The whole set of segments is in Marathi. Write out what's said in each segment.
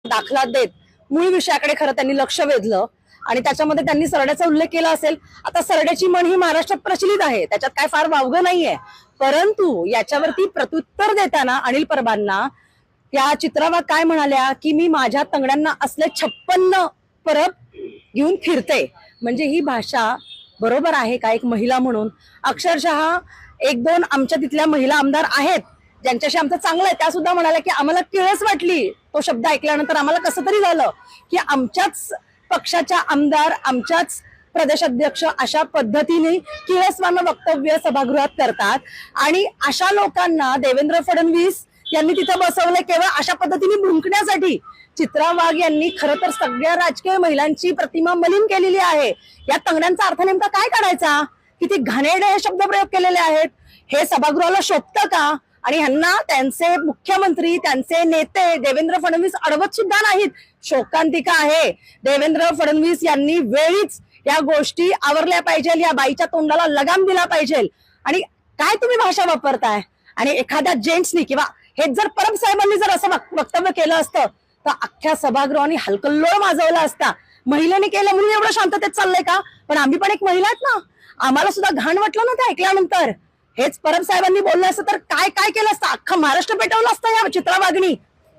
दाखला देत मूळ विषयाकडे खरं त्यांनी लक्ष वेधलं आणि त्याच्यामध्ये त्यांनी सरड्याचा उल्लेख केला असेल. आता सरड्याची म्हण ही महाराष्ट्रात प्रचलित आहे, त्याच्यात काय फार वावगं नाहीये. परंतु याच्यावरती प्रत्युत्तर देताना अनिल परबांना या चित्रावा काय म्हणाल्या की मी माझ्या तंगड्यांना असले 56 परब घेऊन फिरते. म्हणजे ही भाषा बरोबर आहे का एक महिला म्हणून? अक्षरशः एक दोन आमच्या तिथल्या महिला आमदार आहेत ज्यांच्याशी आमचं चांगलं आहे, त्या सुद्धा म्हणाल्या की आम्हाला किळस वाटली तो शब्द ऐकल्यानंतर. आम्हाला कसं तरी झालं की आमच्याच पक्षाच्या आमदार, आमच्याच प्रदेशाध्यक्ष अशा पद्धतीने किळसवानं वक्तव्य सभागृहात करतात आणि अशा लोकांना देवेंद्र फडणवीस यांनी तिथे बसवले केवळ अशा पद्धतीने भुंकण्यासाठी. चित्रा वाघ यांनी खरं तर सगळ्या राजकीय महिलांची प्रतिमा मलिन केलेली आहे. या तंगड्यांचा अर्थ नेमका काय काढायचा? किती घाणेरडे हे शब्द प्रयोग केलेले आहेत. हे सभागृहाला शोभतं का? आणि ह्यांना त्यांचे मुख्यमंत्री, त्यांचे नेते देवेंद्र फडणवीस अडवत सुद्धा नाहीत. शोकांतिका आहे. देवेंद्र फडणवीस यांनी वेळीच या गोष्टी आवरल्या पाहिजे, या बाईच्या तोंडाला लगाम दिला पाहिजे. आणि काय तुम्ही भाषा वापरताय? आणि एखाद्या जेंट्सनी किंवा हेच जर परब साहेबांनी जर असं वक्तव्य केलं असतं तर अख्ख्या सभागृहाने हलकल्लोळ माजवला असता. महिलेने केलं म्हणून एवढं शांततेत चाललंय का? पण आम्ही पण एक महिला आहेत ना, आम्हाला सुद्धा घाण वाटलं ना ते ऐकल्यानंतर. हेच परब साहेबांनी बोललं असतं तर काय काय केलं असतं? अख्खा महाराष्ट्र पेटवलं असतं या चित्रा वाघनी.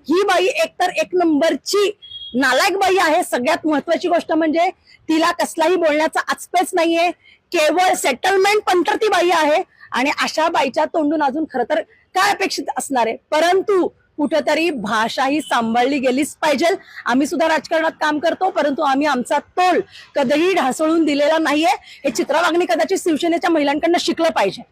ही बाई एकतर एक नंबरची नालायक बाई आहे. सगळ्यात महत्वाची गोष्ट म्हणजे तिला कसलाही बोलण्याचा आचपेच नाहीये, केवळ सेटलमेंट पंतरती बाई आहे. आणि अशा बाईच्या तोंडून अजून खरं तर काय अपेक्षित असणार आहे? परंतु कुठेतरी भाषा ही सांभाळली गेलीच पाहिजे. आम्ही सुद्धा राजकारणात काम करतो, परंतु आम्ही आमचा तोल कधीही ढासळून दिलेला नाहीये. हे चित्रा वाघनी कदाचित शिवसेनेच्या महिलांकडनं शिकलं पाहिजे.